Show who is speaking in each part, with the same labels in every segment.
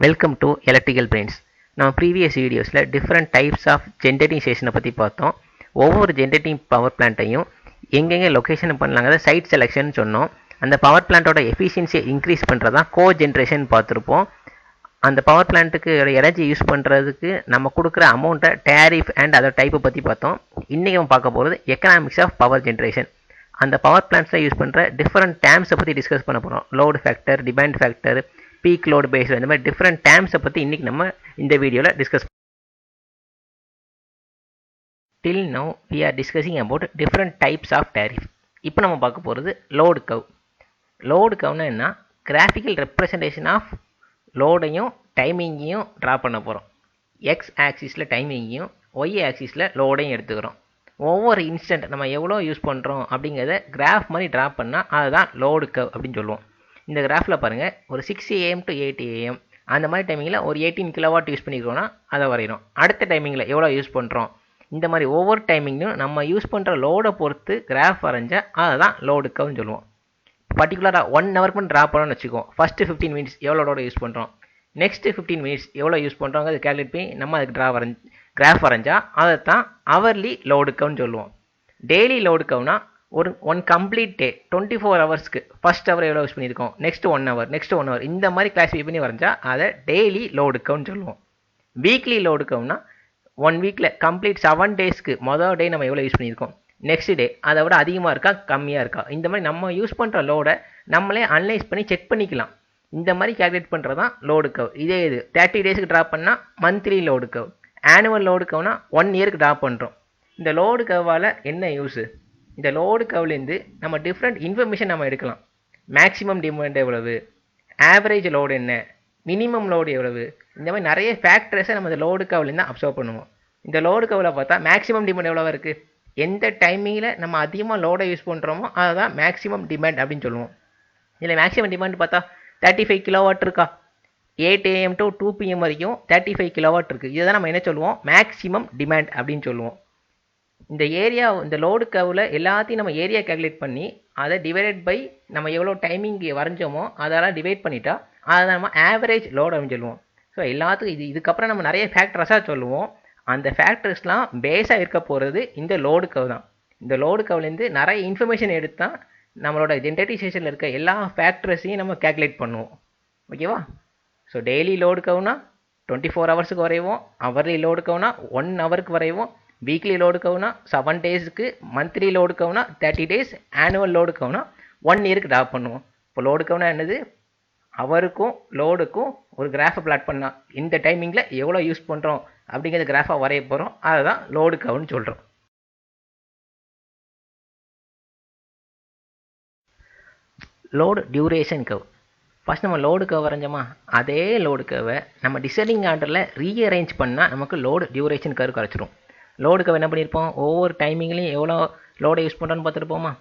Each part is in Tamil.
Speaker 1: Welcome to electrical brains. நம்ம ப்ரீவியஸ் வீடியோஸில் டிஃப்ரெண்ட் டைப்ஸ் ஆஃப் ஜென்ரேட்டிங் ஸ்டேஷனை பற்றி பார்த்தோம். ஒவ்வொரு ஜென்ரேட்டிங் பவர் பிளான்ட்டையும் எங்கெங்கே லொக்கேஷன் பண்ணலாங்கிறத சைட் செலெக்ஷன் சொன்னோம். அந்த பவர் பிளான்ட்டோட எஃபிஷியன்சியை இன்க்ரீஸ் பண்ணுறதான் கோ ஜென்ரேஷன் பார்த்துருப்போம். அந்த பவர் பிளான்ட்டுக்கு எனர்ஜி யூஸ் பண்ணுறதுக்கு நம்ம கொடுக்குற அமௌண்ட்டை டேரிஃப் அண்ட் அதோட டைப்பை பற்றி பார்த்தோம். இன்றைக்கி நம்ம பார்க்க போகிறது எக்கனாமிக்ஸ் ஆஃப் பவர் ஜென்ரேஷன். அந்த பவர் பிளான்ட்ஸில் யூஸ் பண்ணுற டிஃப்ரெண்ட் டேர்ம்ஸை பற்றி டிஸ்கஸ் பண்ண போகிறோம். Load factor, demand factor, peak load base, இந்த மாதிரி டிஃப்ரெண்ட் டேர்ம்ஸை பற்றி இன்றைக்கி நம்ம இந்த வீடியோவில் discuss. Till now we are discussing about different types of tariff. இப்போ நம்ம பார்க்க போகிறது லோடு கவ். லோடு கவ்னா என்ன? கிராஃபிக்கல் ரெப்ரசன்டேஷன் ஆஃப் லோடையும் டைமிங்கையும் ட்ரா பண்ண போகிறோம். எக்ஸ் ஆக்சிஸில் டைமிங்கையும் ஒய் ஆக்சிஸில் லோடையும் எடுத்துக்கிறோம். ஒவ்வொரு இன்ஸ்டன்ட் நம்ம எவ்வளோ யூஸ் பண்ணுறோம் அப்படிங்கிறத கிராஃப் மாதிரி ட்ரா பண்ணால் அதுதான் லோடு கவ் அப்படின்னு சொல்லுவோம். இந்த கிராஃபில் பாருங்கள், ஒரு 6 AM to 8 AM அந்த மாதிரி டைமிங்கில் ஒரு 18 கிலோவாட் யூஸ் பண்ணிக்கிறோன்னா அதை வரைகிறோம். அடுத்த டைமிங்கில் எவ்வளோ யூஸ் பண்ணுறோம், இந்த மாதிரி ஒவ்வொரு டைமிங்லையும் நம்ம யூஸ் பண்ணுற லோடை பொறுத்து கிராஃப் வரைஞ்சால் அதை தான் லோடு கவ்னு சொல்லுவோம். பர்டிகுலராக 1 ஹவருக்கு மட்டும் ட்ரா பண்ணோன்னு வச்சுக்கோம். ஃபஸ்ட்டு 15 மினிட்ஸ் எவ்வளோ லோட யூஸ் பண்ணுறோம், நெக்ஸ்ட்டு 15 மினிட்ஸ் எவ்வளோ யூஸ் பண்ணுறோங்க, அது கேல்குலேட் பண்ணி நம்ம அதுக்கு கிராஃப் வரைஞ்சால் அதை தான் அவர்லி லோடு கவ்னு சொல்லுவோம். டெய்லி லோடு கவ்னா ஒரு ஒன் கம்ப்ளீட் டே 24 ஹவர்ஸ்க்கு ஃபஸ்ட் ஹவர் எவ்வளோ யூஸ் பண்ணியிருக்கோம், நெக்ஸ்ட் 1 ஹவர், நெக்ஸ்ட் 1 ஹவர், இந்த மாதிரி கிளாஸிஃபை பண்ணி வரைஞ்சா அதை டெய்லி லோடு கவ்னு சொல்லுவோம். வீக்லி லோடு கவ்னா 1 வீக்கில் கம்ப்ளீட் 7 டேஸ்க்கு மொதல் டே நம்ம எவ்வளோ யூஸ் பண்ணியிருக்கோம், நெக்ஸ்ட் டே அதை விட அதிகமாக இருக்கா கம்மியாக இருக்கா, இந்த மாதிரி நம்ம யூஸ் பண்ணுற லோடை நம்மளே அனலைஸ் பண்ணி செக் பண்ணிக்கலாம். இந்த மாதிரி கேல்குலேட் பண்ணுறது தான் லோடு கவ். இதே இது 30 டேஸ்க்கு ட்ரா பண்ணால் மந்த்லி லோடு கவ். ஆனுவல் லோடு கவ்னா 1 இயருக்கு ட்ரா பண்ணுறோம். இந்த லோடு கவ்வால் என்ன யூஸு? இந்த லோடு கவ்லேருந்து நம்ம டிஃப்ரெண்ட் இன்ஃபர்மேஷன் நம்ம எடுக்கலாம். மேக்ஸிமம் டிமாண்ட் எவ்வளவு, ஆவரேஜ் லோடு என்ன, மினிமம் லோடு எவ்வளவு, இந்த மாதிரி நிறைய ஃபேக்டர்ஸை நம்ம இந்த லோடு கவ்லேருந்து அப்சர்வ் பண்ணுவோம். இந்த லோடு கவ்வில் பார்த்தா மேக்ஸிமம் டிமாண்ட் எவ்வளோ இருக்குது, எந்த டைமிங்கில் நம்ம அதிகமாக லோடை யூஸ் பண்ணுறோமோ அதுதான் மேக்ஸிமம் டிமாண்ட் அப்படின்னு சொல்லுவோம். இதில் மேக்ஸிமம் டிமாண்ட் பார்த்தா 35 கிலோவாட் இருக்கா, 8 AM to 2 PM வரைக்கும் 35 கிலோவாட் இருக்குது. இதை தான் நம்ம என்ன சொல்லுவோம், மேக்ஸிமம் டிமாண்ட் அப்படின்னு சொல்லுவோம். இந்த ஏரியா, இந்த லோடு கவ்வில் எல்லாத்தையும் நம்ம ஏரியா கேல்குலேட் பண்ணி அதை டிவைடட் பை நம்ம எவ்வளோ டைமிங் வரைஞ்சோமோ அதெல்லாம் டிவைட் பண்ணிட்டா அதை நம்ம ஆவரேஜ் லோடு அப்படின்னு சொல்லுவோம். ஸோ எல்லாத்துக்கும் இதுக்கப்புறம் நம்ம நிறைய ஃபேக்டர்ஸாக சொல்லுவோம். அந்த ஃபேக்டர்ஸ்லாம் பேஸாக இருக்க போகிறது இந்த லோடு கவ் தான். இந்த லோடு கவ்லேருந்து நிறைய இன்ஃபர்மேஷன் எடுத்தால் நம்மளோட ஜென்ரேட்டிங் ஸ்டேஷனில் இருக்க எல்லா ஃபேக்டர்ஸையும் நம்ம கேல்குலேட் பண்ணுவோம். ஓகேவா? ஸோ டெய்லி லோடு கவ்னா 24 ஹவர்ஸுக்கு வரைவோம், ஹவர்லி லோடு கவ்னா 1 ஹவருக்கு வரைவோம், வீக்லி லோடு கவ்னா 7 டேஸ்க்கு, மந்த்லி லோடு கவ்னா 30 டேஸ், ஆனுவல் லோடு கவ்னா 1 இயருக்கு ட்ரா பண்ணுவோம். இப்போ லோடு கவ்னா என்னது, அவருக்கும் லோடுக்கும் ஒரு கிராஃபை பிளாட் பண்ணால் இந்த டைமிங்கில் எவ்வளோ யூஸ் பண்ணுறோம் அப்படிங்கிறது கிராஃபாக வரைய போகிறோம். அதுதான் லோடு கவ்னு சொல்கிறோம். லோடு டியூரேஷன் கவ். ஃபஸ்ட் நம்ம லோடு கவ் வரைஞ்சோமா, அதே லோடு கவை நம்ம டிசைனிங் ஆர்டரில் ரீஅரேஞ்ச் பண்ணால் நமக்கு லோடு டியூரேஷன் கவ் கிடச்சிரும். லோடு கவ் என்ன பண்ணியிருப்போம், ஒவ்வொரு டைமிங்லையும் எவ்வளோ லோடை யூஸ் பண்ணுறோன்னு பார்த்துருப்போமா.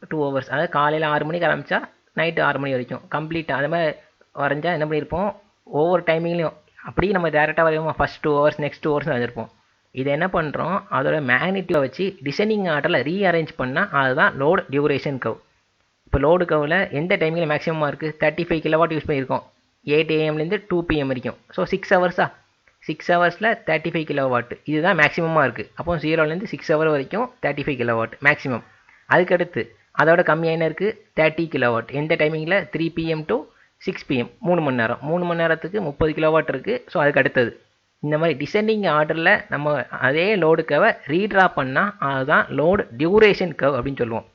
Speaker 1: 2 ஹவர்ஸ், அதாவது காலையில் 6 மணிக்கு ஆரம்பித்தா நைட்டு 6 மணி வரைக்கும் கம்ப்ளீட்டாக அது மாதிரி வரைஞ்சால் என்ன பண்ணியிருப்போம், ஒவ்வொரு டைமிங்லையும் அப்படியே நம்ம டேரெக்டாக வரைவோமா, ஃபஸ்ட் 2 ஹவர்ஸ் நெக்ஸ்ட் 2 ஹவர்ஸ் வரைஞ்சிருப்போம். இதை என்ன பண்ணுறோம், அதோட மேக்னிட்டியூடை வச்சு டிசைனிங் ஆர்டரில் ரீஅரேஞ்ச் பண்ணால் அதுதான் லோடு டியூரேஷன் கவ். இப்போ லோடு கவ்வில் எந்த டைமிங்கில் மேக்ஸிமமாக இருக்குது, 35 கிலோவாட் யூஸ் பண்ணியிருக்கோம் 8 AMலேருந்து 2 PM வரைக்கும். ஸோ 6 ஹவர்ஸா, 6 ஹவர்ஸில் 35 கிலோவாட் இதுதான் மேக்ஸிமமாக இருக்குது. அப்போ 0லேருந்து 6 ஹவர் வரைக்கும் 35 கிலோவாட் மேக்ஸிமம். அதுக்கடுத்து அதோட கம்மியாக என்ன இருக்குது, 30 கிலோவாட் எந்த டைமிங்கில் 3 PM to 6 PM 3 மணி நேரம், 3 மணி நேரத்துக்கு 30 கிலோவாட் இருக்குது. ஸோ அதுக்கு அடுத்தது இந்த மாதிரி டிசெண்டிங் ஆர்டரில் நம்ம அதே லோடு கவை ரீட்ரா பண்ணால் அதுதான் லோடு டியூரேஷன் கவ் அப்படின்னு சொல்லுவோம்.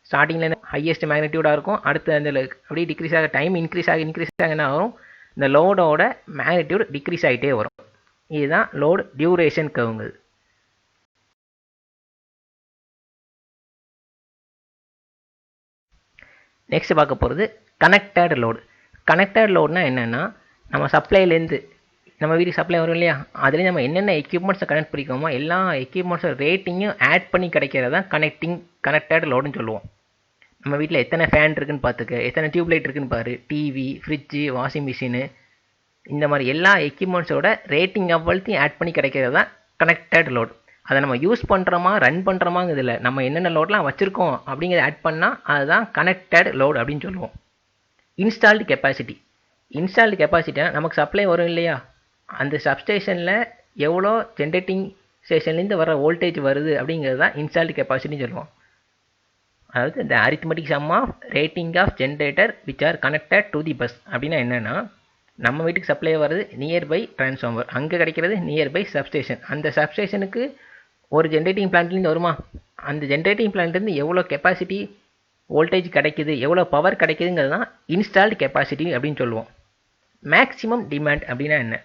Speaker 1: ஸ்டார்டிங்கில் ஹையஸ்ட் மேக்னிடியூடாக இருக்கும், அடுத்து அந்த அப்படியே டிக்ரீஸ் ஆக டைம் இன்க்ரீஸ் ஆக என்ன ஆகும், இந்த லோடோட மேக்னிடியூட் டிக்ரீஸ் ஆகிட்டே வரும். இதுதான் லோடு டியூரேஷன் கவுங்க. நெக்ஸ்ட் பார்க்க போகிறது கனெக்டட் லோடு. கனெக்டட் லோடுனா என்னென்னா, நம்ம சப்ளைலேருந்து நம்ம வீட்டுக்கு சப்ளை வரும் இல்லையா, அதுலேயும் நம்ம என்னென்ன எக்யூப்மெண்ட்ஸை கனெக்ட் பண்ணிக்கோமோ எல்லா எக்யூப்மெண்ட்ஸோட ரேட்டிங்கும் ஆட் பண்ணி கிடைக்கிறது தான் கனெக்டட் லோடுன்னு சொல்லுவோம். நம்ம வீட்டில் எத்தனை ஃபேன் இருக்குன்னு பார்த்துக்க, எத்தனை டியூப்லைட் இருக்குன்னு பாரு, டிவி, ஃப்ரிட்ஜு, வாஷிங் மிஷினு, இந்த மாதிரி எல்லா எக்யூப்மெண்ட்ஸோட ரேட்டிங் அவ்வளோத்தையும் ஆட் பண்ணி கிடைக்கிறது தான் கனெக்டட் லோடு. அதை நம்ம யூஸ் பண்ணுறோமா ரன் பண்ணுறோமாங்கிறதுல நம்ம என்னென்ன லோடெலாம் வச்சுருக்கோம் அப்படிங்கிறத ஆட் பண்ணால் அதுதான் கனெக்டட் லோடு அப்படின்னு சொல்லுவோம். Installed capacity. இன்ஸ்டால்டு கெப்பாசிட்டினா நமக்கு சப்ளை வரும் இல்லையா, அந்த சப்ஸ்டேஷனில் எவ்வளோ ஜென்ரேட்டிங் ஸ்டேஷன்லேருந்து வர வோல்டேஜ் வருது அப்படிங்கிறது தான் இன்ஸ்டால்டு கெப்பாசிட்டின்னு சொல்லுவோம். அதாவது இந்த arithmetic sum of rating of generator which are connected to the bus. அப்படின்னா என்னென்னா, நம்ம வீட்டுக்கு சப்ளை வர்றது நியர்பை டிரான்ஸ்ஃபார்மர், அங்கே கிடைக்கிறது நியர்பை சப்ஸ்டேஷன். அந்த சப்ஸ்டேஷனுக்கு ஒரு ஜென்ரேட்டிங் பிளான்ட்லேருந்து வருமா, அந்த ஜென்ரேட்டிங் பிளான்ட்லேருந்து எவ்வளோ கெப்பாசிட்டி வோல்டேஜ் கிடைக்குது, எவ்வளோ பவர் கிடைக்குதுங்கிறது தான் இன்ஸ்டால்டு கெப்பாசிட்டி அப்படின்னு சொல்லுவோம். மேக்ஸிமம் டிமாண்ட் அப்படின்னா என்ன?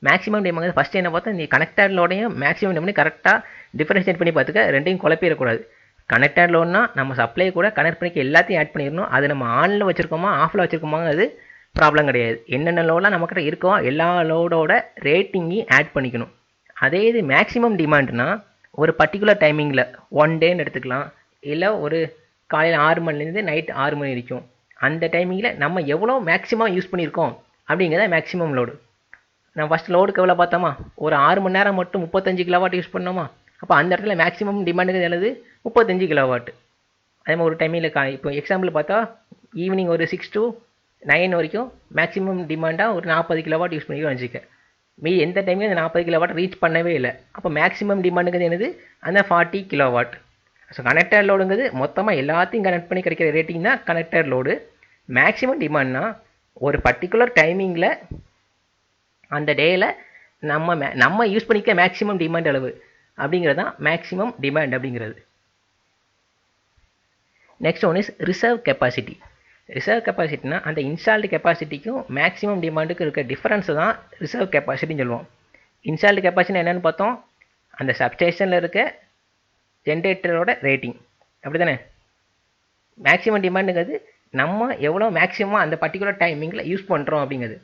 Speaker 1: மேக்ஸிமம் டிமாண்ட் ஃபஸ்ட்டு என்ன பார்த்தா, நீ கனெக்டட் லோடையும் மேக்ஸிமம் டிமாண்ட் கரெக்டாக டிஃபரன்ஷியேட் பண்ணி பார்த்துக்க, ரெண்டையும் குழப்பிடக்கூடாது. கனெக்டட் லோட்னா நம்ம சப்ளை கூட கனெக்ட் பண்ணிக்க எல்லாத்தையும் ஆட் பண்ணிடணும். அது நம்ம ஆனில் வச்சுருக்கோமா ஆஃபில் வச்சுருக்கோமாங்கிறது ப்ராப்ளம் கிடையாது. என்னென்ன லோடெலாம் நம்மக்கிட்ட இருக்கோ எல்லா லோடோட ரேட்டிங்கையும் ஆட் பண்ணிக்கணும். அதே இது மேக்ஸிமம் டிமாண்ட்னா ஒரு பர்டிகுலர் டைமிங்கில் 1 டேன்னு எடுத்துக்கலாம், இல்லை ஒரு காலையில் 6 மணிலேருந்து நைட் 6 மணி வரைக்கும், அந்த டைமிங்கில் நம்ம எவ்வளோ மேக்ஸிமம் யூஸ் பண்ணியிருக்கோம் அப்படிங்கிறத மேக்ஸிமம் லோடு. நம்ம ஃபஸ்ட் லோடுக்கு எவ்வளோ பார்த்தோமா, ஒரு 6 மணி நேரம் மட்டும் 35 கிலோவாட் யூஸ் பண்ணோமா, அப்போ அந்த இடத்துல மேக்ஸிமம் டிமாண்டுங்கிறது எழுது 35 கிலோவாட். அதே மாதிரி ஒரு டைமில் இப்போ எக்ஸாம்பிள் பார்த்தா ஈவினிங் ஒரு 6 to 9 வரைக்கும் மேக்ஸிமம் டிமாண்டாக ஒரு 40 கிலோவாட் யூஸ் பண்ணிக்கோ வச்சுக்க. மீ எந்த டைம்லையும் அந்த 40 கிலோவாட் ரீச் பண்ணவே இல்லை. அப்போ மேக்ஸிமம் டிமாண்டுங்கிறது என்னது, அந்த 40 கிலோவாட். ஸோ கனெக்டட் லோடுங்கிறது மொத்தமாக எல்லாத்தையும் கனெக்ட் பண்ணி கிடைக்கிற ரேட்டிங் தான் கனெக்டட் லோடு. மேக்ஸிமம் டிமாண்ட்னா ஒரு பர்டிகுலர் டைமிங்கில் அந்த டேயில் நம்ம யூஸ் பண்ணிக்க மேக்ஸிமம் டிமாண்ட் அளவு அப்படிங்கிறது தான் மேக்ஸிமம் டிமாண்ட் அப்படிங்கிறது. Next one is reserve capacity. Reserve கெப்பாசிட்டினா அந்த இன்ஸ்டால்டு கெப்பாசிட்டிக்கும் மேக்ஸிமம் டிமாண்டுக்கும் இருக்க டிஃபரன்ஸை தான் ரிசர்வ் கெப்பாசிட்டின்னு சொல்லுவோம். இன்ஸ்டால்டு கெப்பாசிட்டி என்னென்னு பார்த்தோம், அந்த சப்ஸ்டேஷனில் இருக்க ஜென்ரேட்டரோட ரேட்டிங், அப்படி தானே. மேக்ஸிமம் டிமாண்டுங்கிறது நம்ம எவ்வளோ மேக்ஸிமம் அந்த பர்டிகுலர் டைமிங்கில் யூஸ் பண்ணுறோம் அப்படிங்கிறது.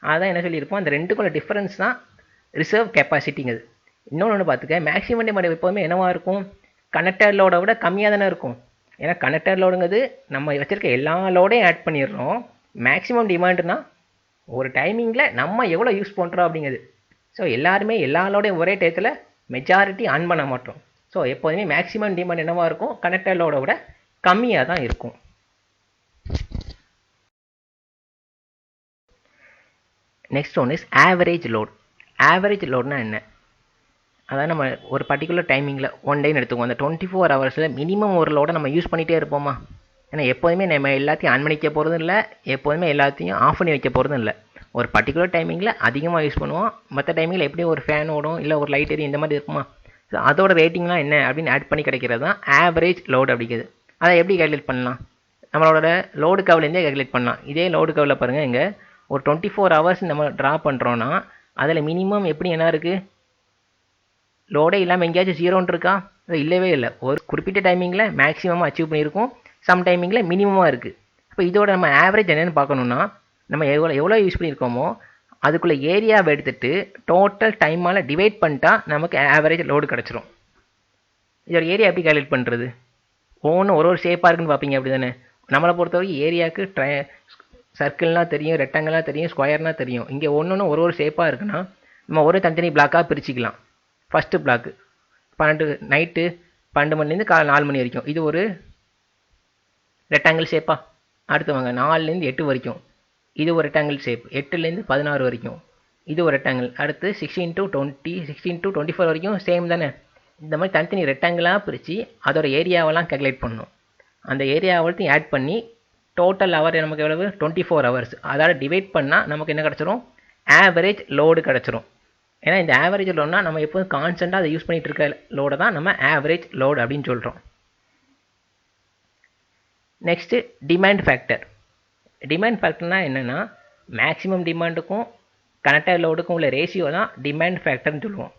Speaker 1: அதான் என்ன சொல்லியிருப்போம், அந்த ரெண்டுக்குள்ள டிஃபரன்ஸ் தான் ரிசர்வ் கெப்பாசிட்டிங்கிறது. இன்னொன்று பார்த்துக்க, மேக்ஸிமம் டிமாண்ட் எப்போதுமே என்னவாக இருக்கும், கனெக்டட் லோடை விட கம்மியாக தானே இருக்கும். ஏன்னா கனெக்டட் லோடுங்கிறது நம்ம வச்சுருக்க எல்லா லோடையும் ஆட் பண்ணிடுறோம். மேக்ஸிமம் டிமாண்டுனா ஒரு டைமிங்கில் நம்ம எவ்வளோ யூஸ் பண்ணுறோம் அப்படிங்கிறது. ஸோ எல்லாருமே எல்லா லோடையும் ஒரே டயத்தில் மெஜாரிட்டி ஆன் பண்ண மாட்டோம். ஸோ எப்போதுமே மேக்ஸிமம் டிமாண்ட் என்னவாக இருக்கும், கனெக்டட் லோடை விட கம்மியாக தான் இருக்கும். Next one is average load. Average லோட்னா என்ன, அதாவது நம்ம ஒரு பர்டிகுலர் டைமிங்கில் 1 டேன்னு எடுத்துக்குவோம், அந்த 24 ஹவர்ஸில் மினிமம் ஒரு லோடை நம்ம யூஸ் பண்ணிகிட்டே இருப்போமா. ஏன்னா எப்போதுமே நம்ம எல்லாத்தையும் ஆன் பண்ணிக்க போகிறதும் இல்லை, எப்போதுமே எல்லாத்தையும் ஆஃப் பண்ணி வைக்க போகிறதும் இல்லை. ஒரு பர்டிகுலர் டைமிங்கில் அதிகமாக யூஸ் பண்ணுவோம், மற்ற டைமிங்கில் எப்படியும் ஒரு ஃபேன் ஓடும், இல்லை ஒரு லைட் எரியும், இந்த மாதிரி இருக்குமா. ஸோ அதோட ரேட்டிங்லாம் என்ன அப்படின்னு ஆட் பண்ணி கிடைக்கிறது தான் ஆவரேஜ் லோடு அப்படிங்கிறது. அதை எப்படி கேல்குலேட் பண்ணலாம், நம்மளோட லோடு கவ்லேருந்தே கேல்குலேட் பண்ணலாம். இதே லோடு கவ்வில் பாருங்கள், இங்கே ஒரு 24 ஹவர்ஸ் நம்ம ட்ரா பண்ணுறோன்னா அதில் மினிமம் எப்படி என்ன இருக்குது, லோடே இல்லாமல் எங்கேயாச்சும் 0 இருக்கா, அது இல்லவே இல்லை. ஒரு குறிப்பிட்ட டைமிங்கில் மேக்ஸிமமாக அச்சீவ் பண்ணியிருக்கோம், சம் டைமிங்கில் மினிமமாக இருக்குது. அப்போ இதோட நம்ம ஆவரேஜ் என்னென்னு பார்க்கணுன்னா, நம்ம எவ்வளோ யூஸ் பண்ணியிருக்கோமோ அதுக்குள்ளே ஏரியாவை எடுத்துகிட்டு டோட்டல் டைமால் டிவைட் பண்ணிட்டா நமக்கு ஆவரேஜ் லோடு கிடச்சிரும். இதோட ஏரியா எப்படி கேல்குலேட் பண்ணுறது, ஒவ்வொன்றும் ஒரு ஷேப்பாக இருக்குன்னு பார்ப்பீங்க, அப்படி தானே. நம்மளை பொறுத்தவரைக்கும் ஏரியாவுக்கு சர்க்கிள்னால் தெரியும், ரெக்டாங்கிளாக தெரியும், ஸ்கொயர்னால் தெரியும். இங்கே ஒன்று ஒரு ஷேப்பாக இருக்குன்னா நம்ம ஒரு தனித்தனி பிளாக்காக பிரிச்சுக்கலாம். ஃபஸ்ட்டு பிளாக்கு நைட்டு 12 மணிலேருந்து காலை 4 மணி வரைக்கும், இது ஒரு ரெக்டாங்கிள் ஷேப்பா. அடுத்து வாங்க 4லேருந்து 8 வரைக்கும், இது ஒரு ரெக்டாங்கிள் ஷேப். 8லேருந்து 16 வரைக்கும், இது ஒரு ரெக்டாங்கிள். அடுத்து 16 to 20, 16 to 24 வரைக்கும் சேம் தானே. இந்த மாதிரி தனித்தனி ரெக்டாங்கிளாக பிரித்து அதோட ஏரியாவெல்லாம் கேல்குலேட் பண்ணணும். அந்த ஏரியாவத்தையும் ஆட் பண்ணி டோட்டல் ஹவர் நமக்கு எவ்வளவு, 24 ஹவர்ஸ். அதால் டிவைட் பண்ணால் நமக்கு என்ன கிடச்சிரும், ஆவரேஜ் லோடு கிடச்சிரும். ஏன்னா இந்த ஆவரேஜ் லோடுனா நம்ம எப்போதும் கான்ஸ்டண்ட்டாக அதை யூஸ் பண்ணிகிட்டு இருக்க லோடை தான் நம்ம ஆவரேஜ் லோடு அப்படின்னு சொல்கிறோம். Next demand factor. டிமாண்ட் ஃபேக்டர்னால் என்னென்னா, மேக்ஸிமம் டிமாண்டுக்கும் கனெக்டட் லோடுக்கும் உள்ள ரேஷியோ தான் டிமாண்ட் ஃபேக்டர்னு சொல்லுவோம்.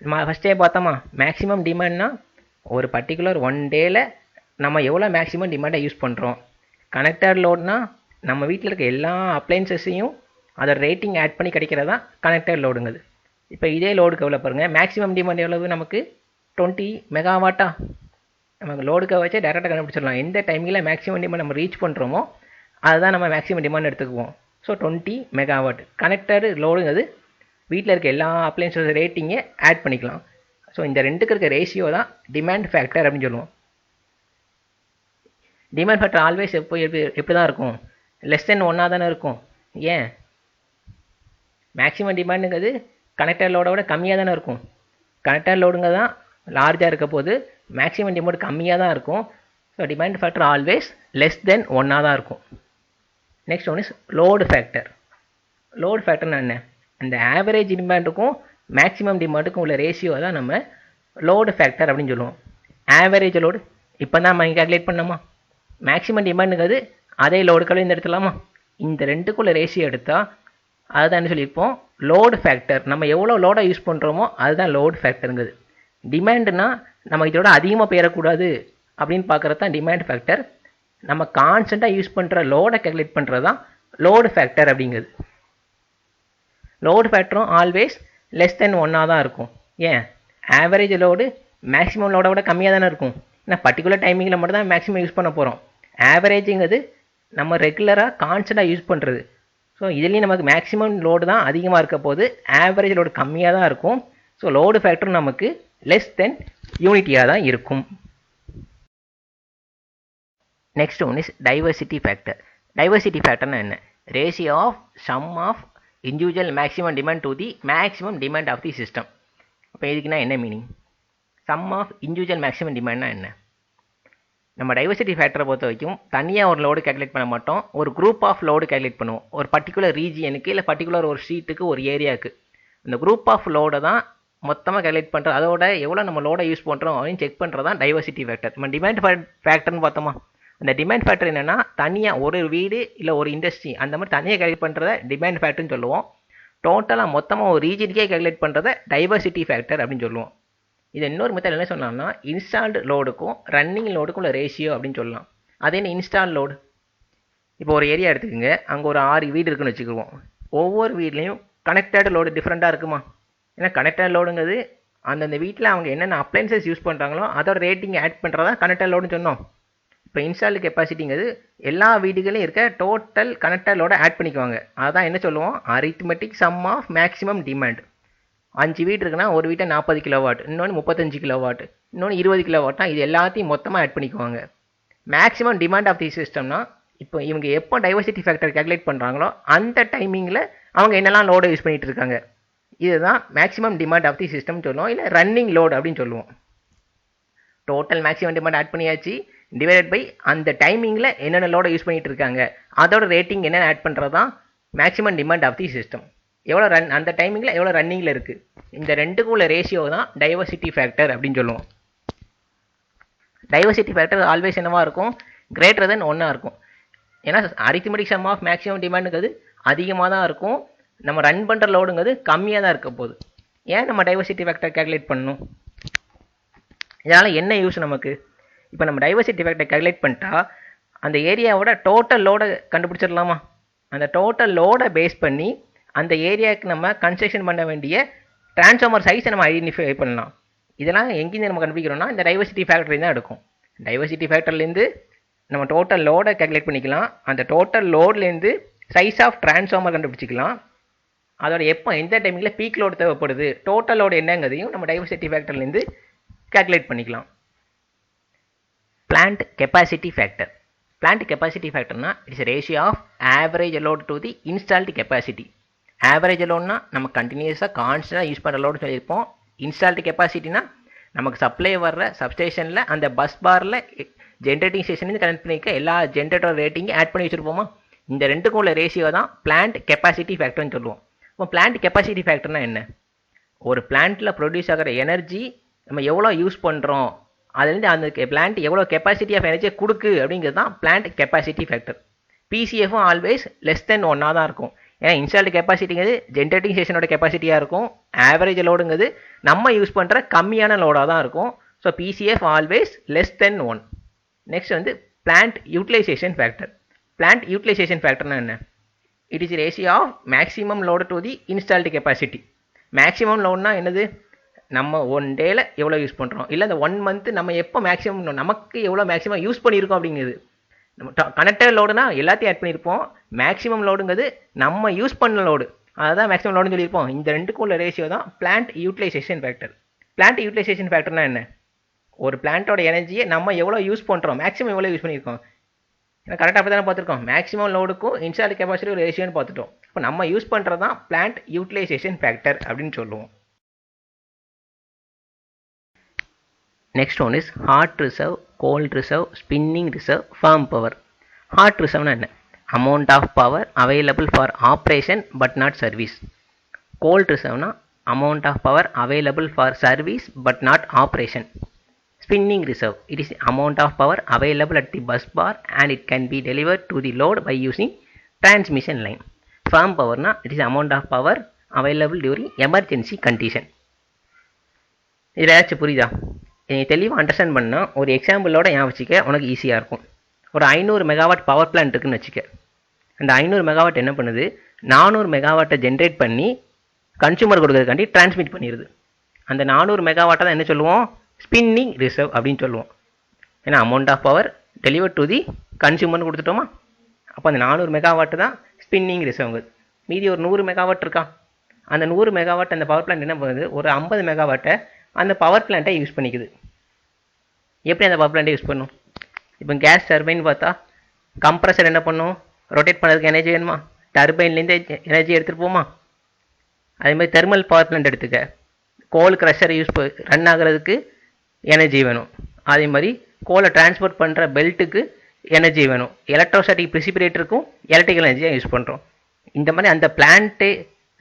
Speaker 1: நம்ம ஃபஸ்ட்டே பார்த்தோமா, மேக்ஸிமம் டிமாண்ட்னா ஒரு பர்டிகுலர் 1 டேயில் நம்ம எவ்வளோ மேக்ஸிமம் டிமாண்டை யூஸ் பண்ணுறோம். கனெக்டட் லோடுனா நம்ம வீட்டில் இருக்க எல்லா அப்ளைன்சஸையும் அதோட ரேட்டிங் ஆட் பண்ணி கிடைக்கிறது தான் கனெக்டட் லோடுங்குது. இப்போ இதே லோடுக்கு எவ்வளோ பாருங்கள், மேக்ஸிமம் டிமாண்ட் எவ்வளவு நமக்கு 20 மெகாவாட்டா. நமக்கு லோடுக்கு வச்சே டேரெக்டாக கண்டுபிடிச்சிடலாம். எந்த டைமில் மேக்ஸிமம் டிமாண்ட் நம்ம ரீச் பண்ணுறோமோ அதுதான் நம்ம மேக்ஸிமம் டிமாண்ட் எடுத்துக்குவோம். So 20 megawatt. கனெக்டடு லோடுங்கிறது வீட்டில் இருக்க எல்லா அப்ளைன்ஸோட ரேட்டிங்கை ஆட் பண்ணிக்கலாம். ஸோ இந்த ரெண்டுக்கு இருக்க ரேஷியோ தான் டிமாண்ட் ஃபேக்டர் அப்படின்னு சொல்லுவோம். டிமாண்ட் ஃபேக்டர் ஆல்வேஸ் எப்படி தான் இருக்கும், லெஸ் தென் ஒன்னாக தானே இருக்கும். ஏன்? மேக்ஸிமம் டிமாண்டுங்கிறது கனெக்டர் லோடை விட கம்மியாக தானே இருக்கும். கனெக்டர் லோடுங்க தான் லார்ஜாக இருக்க போது மேக்ஸிமம் டிமாண்ட் கம்மியாக தான் இருக்கும். So demand factor always less than ஒன்னாக தான் இருக்கும். Next one is load factor. Load ஃபேக்டர்னா என்ன? அந்த ஆவரேஜ் டிமாண்டுக்கும் மேக்ஸிமம் டிமாண்டுக்கும் உள்ள ரேஷியோ தான் நம்ம லோடு ஃபேக்டர் அப்படின்னு சொல்லுவோம். ஆவரேஜ் லோடு இப்போ தான் நம்ம கால்குலேட் பண்ணோமா, மேக்ஸிமம் டிமாண்டுங்கிறது அதே லோடுக்களை இந்த எடுத்துலாமா, இந்த ரெண்டுக்குள்ள ரேஷியோ எடுத்தால் அதுதான் என்ன சொல்லியிருப்போம், லோடு ஃபேக்டர். நம்ம எவ்வளோ லோடை யூஸ் பண்ணுறோமோ அதுதான் லோடு ஃபேக்டருங்குது. டிமாண்டுனா நம்ம இதோட அதிகமாக பெயரக்கூடாது அப்படின்னு பார்க்குறது தான் டிமாண்ட் ஃபேக்டர். நம்ம கான்ஸ்டண்ட்டாக யூஸ் பண்ணுற லோடை கேல்குலேட் பண்ணுறது தான் லோடு ஃபேக்டர் அப்படிங்கிறது. லோடு ஃபேக்டரும் ஆல்வேஸ் லெஸ் தென் ஒன்னாக தான் இருக்கும். ஏன்? ஆவரேஜ் லோடு மேக்ஸிமம் லோடை விட கம்மியாக தானே இருக்கும். ஏன்னா பர்டிகுலர் டைமிங்கில் மட்டும் தான் மேக்ஸிமம் யூஸ் பண்ண போகிறோம். ஆவரேஜுங்கிறது நம்ம ரெகுலராக கான்ஸ்டண்ட்டாக யூஸ் பண்ணுறது. ஸோ இதுலேயும் நமக்கு மேக்ஸிமம் லோடு தான் அதிகமாக இருக்க போது, ஆவரேஜ் லோடு கம்மியாக தான் இருக்கும். ஸோ லோடு ஃபேக்டர் நமக்கு லெஸ் தென் யூனிட்டியாக தான் இருக்கும். Next one is diversity factor. Diversity ஃபேக்டர்னா என்ன? Ratio of sum of individual maximum demand to the maximum demand of the system. அப்போ இதுக்குன்னா என்ன meaning? Sum of individual maximum டிமாண்ட்னா என்ன? நம்ம டைவர்சிட்டி ஃபேக்டரை பொறுத்த வரைக்கும் தனியாக ஒரு லோடு கேல்குலேட் பண்ண மாட்டோம், ஒரு குரூப் ஆஃப் லோடு கேல்குலேட் பண்ணுவோம். ஒரு பர்டிகுலர் ரீஜியனுக்கு இல்லை பர்டிகுலர் ஒரு ஸ்ட்ரீட்டுக்கு ஒரு ஏரியாவுக்கு இந்த குரூப் ஆஃப் லோடை தான் மொத்தமாக கேல்குலேட் பண்ணுறது. அதோட எவ்வளோ நம்ம லோடை யூஸ் பண்ணுறோம் அப்படின்னு செக் பண்ணுறது தான் டைவர்சிட்டி ஃபேக்டர். நம்ம டிமாண்ட் ஃபேக்டர்னு பார்த்தோமா, அந்த டிமாண்ட் ஃபேக்டர் என்னென்னா தனியாக ஒரு வீடு இல்லை ஒரு இண்டஸ்ட்ரி அந்த மாதிரி தனியாக கேல்குலேட் பண்ணுறத டிமாண்ட் ஃபேக்டர்னு சொல்லுவோம். டோட்டலாக மொத்தமாக ஒரு ரீஜனுக்கே கேல்குலேட் பண்ணுறத டைவர்சிட்டி ஃபேக்டர் அப்படின்னு சொல்லுவோம். இது இன்னொரு மெத்தட் என்ன சொன்னோம்னா இன்ஸ்டால்டு லோடுக்கும் ரன்னிங் லோடுக்கும் உள்ள ரேஷியோ அப்படின்னு சொல்லலாம். அதே என்ன இன்ஸ்டால் லோடு? இப்போ ஒரு ஏரியா எடுத்துக்கோங்க, அங்கே ஒரு 6 வீடு இருக்குன்னு வச்சுக்குவோம். ஒவ்வொரு வீட்லேயும் கனெக்டட் லோடு டிஃப்ரெண்ட்டாக இருக்குமா? ஏன்னா கனெக்டட் லோடுங்கிறது அந்தந்த வீட்டில் அவங்க என்னென்ன அப்ளைன்சஸ் யூஸ் பண்ணுறாங்களோ அதோட ரேட்டிங் ஆட் பண்ணுறதா கனெக்டட் லோடுன்னு சொன்னோம். இப்போ இன்ஸ்டால்டு கெப்பாசிட்டிங்கிறது எல்லா வீடுகளையும் இருக்க டோட்டல் கனெக்டட் லோடை ஆட் பண்ணிக்குவாங்க. அதான் என்ன சொல்லுவோம், arithmetic sum of maximum demand. 5 வீடு இருக்குன்னா ஒரு வீட்டை 40 கிலோவாட், இன்னொன்று 35 கிலோவாட், இன்னொன்று 20 கிலோவாட்னா இது எல்லாத்தையும் மொத்தமாக ஆட் பண்ணிக்குவாங்க. மேக்ஸிமம் டிமாண்ட் ஆஃப் தி சிஸ்டம்னா இப்போ இவங்க எப்போ டைவர்சிட்டி ஃபேக்டர் கேல்குலேட் பண்ணுறாங்களோ அந்த டைமிங்கில் அவங்க என்னெல்லாம் லோடை யூஸ் பண்ணிகிட்டு இருக்காங்க, இதுதான் maximum demand of the system சொல்லுவோம், இல்லை ரன்னிங் லோடு அப்படின்னு சொல்லுவோம். டோட்டல் மேக்ஸிமம் டிமாண்ட் ஆட் பண்ணியாச்சு, டிவைடட் பை அந்த டைமிங்கில் என்னென்ன லோடை யூஸ் பண்ணிகிட்டு இருக்காங்க அதோட ரேட்டிங் என்னென்ன ஆட் பண்ணுறது தான் maximum demand of the system. எவ்வளோ அந்த டைமிங்கில் எவ்வளோ ரன்னிங்கில் இருக்குது, இந்த ரெண்டுக்கும் உள்ள ரேஷியோ தான் டைவர்சிட்டி ஃபேக்டர் அப்படின்னு சொல்லுவோம். டைவர்சிட்டி ஃபேக்டர் ஆல்வேஸ் என்னவா இருக்கும், கிரேட்டர் தென் 1 இருக்கும். ஏன்னா அரித்மெட்டிக் சம் ஆஃப் மேக்ஸிமம் டிமாண்டுங்கிறது அதிகமாக தான் இருக்கும், நம்ம ரன் பண்ணுற லோடுங்கிறது கம்மியாக தான் இருக்க போகுது. ஏன் நம்ம டைவர்சிட்டி ஃபேக்டர் கேல்குலேட் பண்ணணும்? இதனால் என்ன யூஸ் நமக்கு? இப்போ நம்ம டைவர்சிட்டி ஃபேக்டர் கேல்குலேட் பண்ணிட்டா அந்த ஏரியாவோட டோட்டல் லோடை கண்டுபிடிச்சிடலாமா? அந்த டோட்டல் லோடை பேஸ் பண்ணி அந்த ஏரியாவுக்கு நம்ம கன்ஸ்ட்ரக்ஷன் பண்ண வேண்டிய டிரான்ஸ்ஃபார்மர் சைஸை நம்ம ஐடென்டிஃபை பண்ணலாம். இதெல்லாம் எங்கேருந்து நம்ம கண்டுபிடிக்கிறோம்னா இந்த டைவர்சிட்டி ஃபேக்டர் தான் எடுக்கும். டைவர்சிட்டி ஃபேக்டர்லேருந்து நம்ம டோட்டல் லோடை கேல்குலேட் பண்ணிக்கலாம், அந்த டோட்டல் லோட்லேருந்து சைஸ் ஆஃப் டிரான்ஸ்ஃபார்மர் கண்டுபிடிச்சிக்கலாம், அதோட எப்போ எந்த டைமிங்கில் பீக் லோடு தேவைப்படுது, டோட்டல் லோடு என்னங்கிறதையும் நம்ம டைவர்சிட்டி ஃபேக்டர்லேருந்து கேல்குலேட் பண்ணிக்கலாம். Plant capacity factor. Plant capacity ஃபேக்டர்னா it's ratio of average load to the installed capacity. Average லோடுனா நம்ம கண்டினியூஸாக கான்ஸ்டன்டாக யூஸ் பண்ணுற லோடு சொல்லியிருப்போம். இன்ஸ்டால்டு கெப்பாசிட்டினா நமக்கு சப்ளை வர்ற சப்ஸ்டேஷனில் அந்த பஸ் பாரில் ஜென்ரேட்டிங் ஸ்டேஷன்லேருந்து கனெக்ட் பண்ணியிருக்க எல்லா ஜென்ரேட்டர் ரேட்டிங்கும் ஆட் பண்ணி வச்சுருப்போமா, இந்த ரெண்டுக்கும் உள்ள ரேஷியோ தான் பிளான்ட் கெப்பாசிட்டி ஃபேக்டர்னு சொல்லுவோம். இப்போ பிளான்ட் கெப்பாசிட்டி ஃபேக்டர்னா என்ன? ஒரு பிளான்ட்டில் ப்ரொடியூஸ் ஆகிற எனர்ஜி நம்ம எவ்வளோ யூஸ் பண்ணுறோம், அதுலேருந்து அந்த பிளான்ட் எவ்வளோ கெப்பாசிட்டி ஆஃப் எனர்ஜியை கொடுக்கு அப்படிங்கிறது தான் பிளான்ட் கெப்பாசிட்டி ஃபேக்டர். பிசிஎஃப்பும் ஆல்வேஸ் லெஸ் தென் 1 தான் இருக்கும். ஏன்னா இன்ஸ்டால்டு கெப்பாசிட்டிங்கிறது ஜென்ரேட்டிங் ஸ்டேஷனோட கெப்பாசிட்டியாக இருக்கும், ஆவரேஜ் லோடுங்கிறது நம்ம யூஸ் பண்ணுற கம்மியான லோடாக தான் இருக்கும். So PCF always less than 1. Next வந்து plant utilisation factor. Plant utilisation ஃபேக்டர்னா என்ன? It is ratio of maximum load to the installed capacity. Maximum லோடுனா என்னது, நம்ம 1 டேல எவ்வளோ யூஸ் பண்ணுறோம், இல்லை அந்த 1 மந்த்து நம்ம எப்போ மேக்ஸிமம் நமக்கு எவ்வளோ மேக்ஸிமம் யூஸ் பண்ணியிருக்கோம் அப்படிங்கிறது. நம்ம கனெக்டட் லோடுனா எல்லாத்தையும் ஆட் பண்ணியிருப்போம், மேக்ஸிமம் லோடுங்கிறது நம்ம யூஸ் பண்ண லோடு, அதுதான் மேக்ஸிமம் லோடுன்னு சொல்லியிருப்போம். இந்த ரெண்டுக்கும் உள்ள ரேஷியோ தான் plant utilisation factor. Plant utilisation ஃபேக்டர்னா என்ன? ஒரு பிளான்ட்டோட எனர்ஜியை நம்ம எவ்வளோ யூஸ் பண்ணுறோம், மேக்ஸிமம் எவ்வளோ யூஸ் பண்ணியிருக்கோம், ஏன்னா கரெக்டாக அப்படி தானே பார்த்துருக்கோம். மேக்ஸிமம் லோடுக்கும் இன்ஸ்டால் கெப்பாசிட்டி ஒரு ரேஷியோன்னு பார்த்துட்டோம். இப்போ நம்ம யூஸ் பண்ணுறது தான் பிளான்ட் யூட்டிலைசேஷன் ஃபேக்டர் அப்படின்னு சொல்லுவோம். Next one is hot reserve, cold reserve, spinning reserve, firm power. Hot ரிசர்வ்னா என்ன? Amount of power available for operation but not service. Cold ரிசர்வ்னா amount of power available for service but not operation. Spinning reserve, it is amount of power available at the bus bar and it can be delivered to the load by using transmission line. Firm power na, it is amount of power available during emergency condition. இதில் ஏதாச்சும் புரியுதா? நீ தெளிவாக அண்டர்ஸ்டாண்ட் பண்ணால் ஒரு எக்ஸாம்பிளோட ஞாபகம் வச்சுக்க உனக்கு ஈஸியாக இருக்கும். ஒரு 500 மெகாவாட் பவர் பிளான்ட் இருக்குன்னு வச்சுக்க. அந்த 500 மெகாவாட் என்ன பண்ணுது? 400 மெகாவாட்டை ஜென்ரேட் பண்ணி கன்சூமர் கொடுக்கறதுக்காண்டி டிரான்ஸ்மிட் பண்ணிடுது. அந்த 400 மெகாவாட்டை தான் என்ன சொல்லுவோம்? ஸ்பின்னிங் ரிசர்வ் அப்படின்னு சொல்லுவோம். ஏன்னா amount of power deliver to the கன்சூமர்னு கொடுத்துட்டோமா? அப்போ அந்த 400 மெகாவாட்டு தான் ஸ்பின்னிங் ரிசர்வ்ங்க. மீதி ஒரு 100 மெகாவாட் இருக்கா? அந்த 100 மெகாவாட் அந்த பவர் பிளான்ட் என்ன பண்ணுது? ஒரு 50 மெகாவாட்டை அந்த பவர் பிளான்ட்டை யூஸ் பண்ணிக்குது. எப்படி அந்த பவர் பிளான்ட்டை யூஸ் பண்ணும்? இப்போ கேஸ் டர்பைன் பார்த்தா கம்ப்ரஸர் என்ன பண்ணும்? ரொட்டேட் பண்ணுறதுக்கு எனர்ஜி வேணுமா? டர்பைன்லேருந்து எனர்ஜி எடுத்துகிட்டு போமா? அதே மாதிரி தெர்மல் பவர் பிளான்ட் எடுத்துக்க, கோல் க்ரஷர் ரன் ஆகிறதுக்கு எனர்ஜி வேணும். அதே மாதிரி கோலை டிரான்ஸ்போர்ட் பண்ணுற பெல்ட்டுக்கு எனர்ஜி வேணும். எலக்ட்ரோஸ்டாட்டிக் ப்ரிசிபிரேட்டருக்கும் எலக்ட்ரிக்கல் எனர்ஜியாக யூஸ் பண்ணுறோம். இந்த மாதிரி அந்த பிளான்ட்டு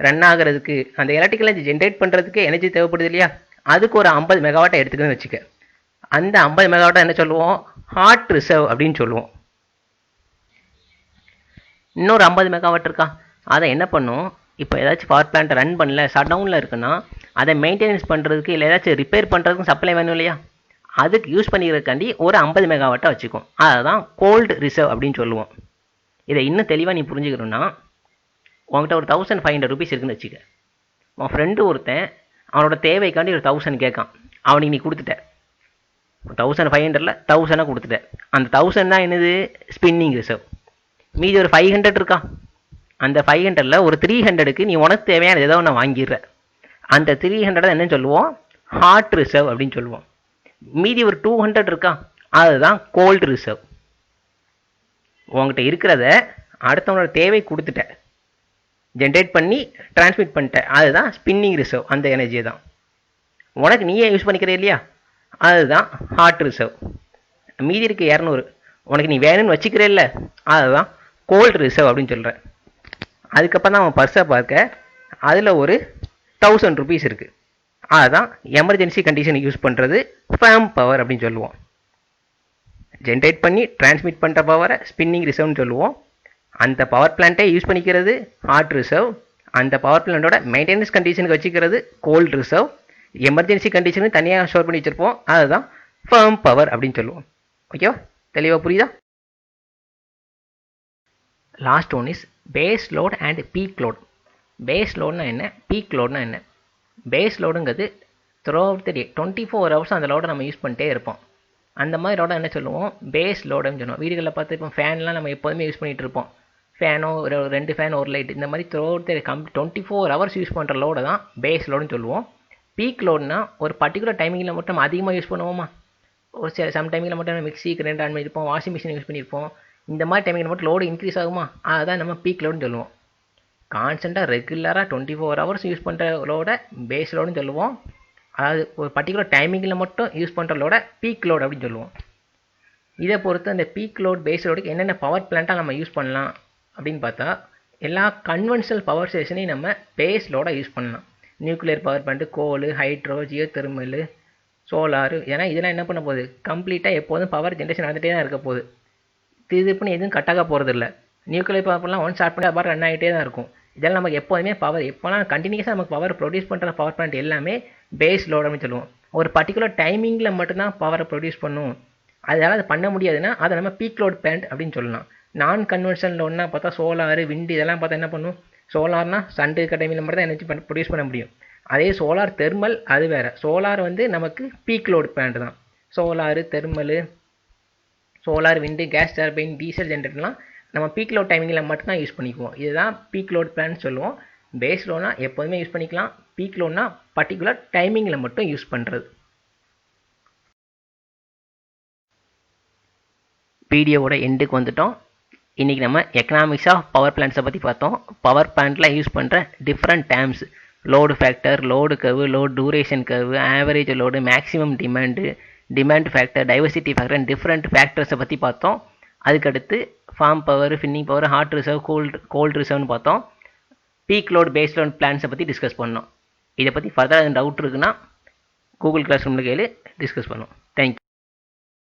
Speaker 1: ரன் ஆகிறதுக்கு அந்த எலக்ட்ரிக்கல் எனர்ஜி ஜென்ரேட் பண்ணுறதுக்கு எனர்ஜி தேவைப்படுது இல்லையா? அதுக்கு ஒரு 50 மெகாவாட்டை எடுத்துக்கன்னு வச்சுக்க. அந்த 50 மெகாவாட்டை என்ன சொல்லுவோம்? ஹாட் ரிசர்வ் அப்படின்னு சொல்லுவோம். இன்னொரு 50 மெகாவாட் இருக்கா? அதை என்ன பண்ணும்? இப்போ ஏதாச்சும் பவர் பிளான்ட்டை ரன் பண்ணல, ஷட் டவுனில் இருக்குன்னா அதை மெயின்டெனன்ஸ் பண்ணுறதுக்கு இல்லை ஏதாச்சும் ரிப்பேர் பண்ணுறதுக்கும் சப்ளை வேணும் இல்லையா? அதுக்கு யூஸ் பண்ணிக்கிறதுக்காண்டி ஒரு 50 மெகாவாட்டை வச்சுக்கும். அதை தான் கோல்டு ரிசர்வ் அப்படின்னு சொல்லுவோம். இதை இன்னும் தெளிவாக நீ புரிஞ்சுக்கணுன்னா, உங்கள்கிட்ட ஒரு 1500 ருபீஸ் இருக்குன்னு வச்சுக்க. உன் ஃப்ரெண்டு ஒருத்தன் அவனோட தேவைக்காண்டி ஒரு 1000 கேட்கான். அவனுக்கு நீ கொடுத்துட்ட. 1500ல் 1000 கொடுத்துட்ட. அந்த 1000 தான் என்னது? Spinning reserve. மீதி ஒரு 500 இருக்கா? அந்த 500ல் ஒரு 300க்கு நீ உனக்கு தேவையான ஏதோ ஒன்று வாங்கிடுற. அந்த 300 என்னன்னு சொல்லுவோம்? ஹாட் ரிசர்வ் அப்படின்னு சொல்லுவோம். மீதி ஒரு 200 இருக்கா? அதுதான் கோல்டு ரிசர்வ். உங்ககிட்ட இருக்கிறத அடுத்தவனோட தேவை கொடுத்துட்ட, ஜென்ரேட் பண்ணி டிரான்ஸ்மிட் பண்ணிட்ட, அதுதான் ஸ்பின்னிங் ரிசர்வ். அந்த எனர்ஜியை தான் உனக்கு நீயே யூஸ் பண்ணிக்கிற இல்லையா? அதுதான் ஹாட் ரிசர்வ். மீதி இருக்கு 200 உனக்கு நீ வேணும்னு வச்சுக்கிற இல்லை, அதுதான் கோல்டு ரிசர்வ் அப்படின்னு சொல்கிறேன். அதுக்கப்புறம் தான் அவன் பர்ஸை பார்க்க அதில் ஒரு 1000 ருபீஸ் இருக்குது. அதுதான் எமர்ஜென்சி கண்டிஷனுக்கு யூஸ் பண்ணுறது ஃபேம் பவர் அப்படின்னு சொல்லுவோம். ஜென்ரேட் பண்ணி டிரான்ஸ்மிட் பண்ணுற பவரை ஸ்பின்னிங் ரிசர்வ்னு சொல்லுவோம். அந்த பவர் பிளான்ட்டை யூஸ் பண்ணிக்கிறது ஹாட் ரிசர்வ். அந்த பவர் பிளான்ட்டோட மெயின்டெனன்ஸ் கண்டிஷனுக்கு வச்சுக்கிறது கோல்டு ரிசர்வ். எமர்ஜென்சி கண்டிஷனுக்கு தனியாக ஸ்டோர் பண்ணி வச்சுருப்போம், அதுதான் ஃபேம் பவர் அப்படின்னு சொல்லுவோம். ஓகேவா? தெளிவாக புரியுதா? Last one is base load and peak load. Base லோட்னா என்ன? பீக் லோட்னா என்ன? பேஸ் லோடுங்கிறது throughout the day 24 hours அந்த லோடை நம்ம யூஸ் பண்ணிட்டே இருப்போம். அந்த மாதிரி லோடை என்ன சொல்லுவோம்? பேஸ் லோடுன்னு சொல்லுவோம். வீடுகளில் பார்த்து இப்போ ஃபேன்லாம் நம்ம எப்போதுமே யூஸ் பண்ணிகிட்டு இருப்போம். ஃபேனோ ஒரு 2 ஃபேன் ஒரு லைட், இந்த மாதிரி through out the 24 hours use பண்ணுற லோடை தான் பேஸ் லோடுன்னு சொல்லுவோம். பீக் லோடுனா ஒரு பர்டிகுலர் டைமிங்கில் மட்டும் நம்ம அதிகமாக யூஸ் பண்ணுவோமா? ஒரு சம் டைமிங்கில் மட்டும் நம்ம மிக்ஸி கிரைண்டர் ஆன் பண்ணியிருப்போம், வாஷிங் மிஷின் யூஸ் பண்ணியிருப்போம். இந்த மாதிரி டைமிங்கில் மட்டும் லோடு இன்க்ரீஸ் ஆகுமா? அதுதான் நம்ம பீக் லோடுன்னு சொல்லுவோம். கான்ஸ்டண்ட்டாக ரெகுலராக 24 ஹவர்ஸ் யூஸ் பண்ணுற லோட பேஸ் லோடுன்னு சொல்லுவோம். அதாவது ஒரு பர்டிகுலர் டைமிங்கில் மட்டும் யூஸ் பண்ணுற லோட பீக் லோடு அப்படின்னு சொல்லுவோம். இதை பொறுத்து அந்த பீக் லோட் பேஸ் லோடுக்கு என்னென்ன பவர் பிளான்ட்டாக நம்ம யூஸ் பண்ணலாம் அப்படின்னு பார்த்தா, எல்லா கன்வென்ஷனல் பவர் ஸ்டேஷனையும் நம்ம பேஸ் லோடாக யூஸ் பண்ணலாம். நியூக்ளியர் பவர் பிளான்ட்டு, கோல், ஹைட்ரோ, ஜியோ தெர்மல், சோலார், ஏன்னா இதெல்லாம் என்ன பண்ண போகுது? கம்ப்ளீட்டாக எப்போதும் பவர் ஜென்ரேஷன் நடந்துகிட்டே தான் இருக்க போகுது. திருப்புன்னு எதுவும் கட்டாக போகிறதில்ல. Nuclear power plant one start பண்ணி பவர் ரன் ஆகிட்டே தான் இருக்கும். இதெல்லாம் நமக்கு எப்போதுமே பவர் எப்போலாம் கண்டினியூஸாக நமக்கு பவர் ப்ரொடியூஸ் பண்ணுற பவர் பிளான்ட் எல்லாமே பேஸ் லோட் அப்படின்னு சொல்லுவோம். ஒரு பர்டிகுலர் டைமிங்கில் மட்டும்தான் பவரை ப்ரொடியூஸ் பண்ணும். அதனால் அது பண்ண முடியாதுன்னா அதை நம்ம பீக் லோட் பிளான்ட் அப்படின்னு சொல்லலாம். நான் கன்வென்ஷனல் லோட்னா பார்த்தா சோலார், விண்டு இதெல்லாம் பார்த்தா என்ன பண்ணும்? சோலார்னா சன் இருக்க டைமில் மட்டும் தான் எனர்ஜி ப்ரொடியூஸ் பண்ண முடியும். அதே சோலார் தெர்மல் அது வேறு. சோலார் வந்து நமக்கு பீக் லோட் பிளான்ட் தான். சோலார், தெர்மல், சோலார், விண்டு, கேஸ் டர்பைன், டீசல் ஜென்ரேட்டர்லாம் நம்ம பீக் லோட் டைமிங்கில் மட்டும்தான் யூஸ் பண்ணிக்குவோம். இதுதான் பீக் லோட் பிளான் சொல்லுவோம். பேஸ் லோட்னா எப்போதுமே யூஸ் பண்ணிக்கலாம். பீக் லோட்னா பர்டிகுலர் டைமிங்கில் மட்டும் யூஸ் பண்ணுறது. வீடியோவோட எண்டுக்கு வந்துட்டோம். இன்றைக்கி நம்ம எக்கனாமிக்ஸ் ஆஃப் பவர் பிளான்ட்ஸை பற்றி பார்த்தோம். பவர் பிளான்ட்டில் யூஸ் பண்ணுற different terms, load factor, load curve, load duration curve, average load, maximum demand, demand factor, diversity factor, different ஃபேக்டர்ஸை பற்றி பார்த்தோம். அதுக்கடுத்து firm power, spinning power, hot reserve, cold ரிசர்வ்னு பார்த்தோம். பீக் லோட், பேஸ் லோட் பிளான்ஸை பற்றி டிஸ்கஸ் பண்ணோம். இதை பற்றி ஃபர்தர் டவுட் இருக்குன்னா கூகுள் கிளாஸ் ரூமில் கேளு, டிஸ்கஸ் பண்ணோம். தேங்க்யூ.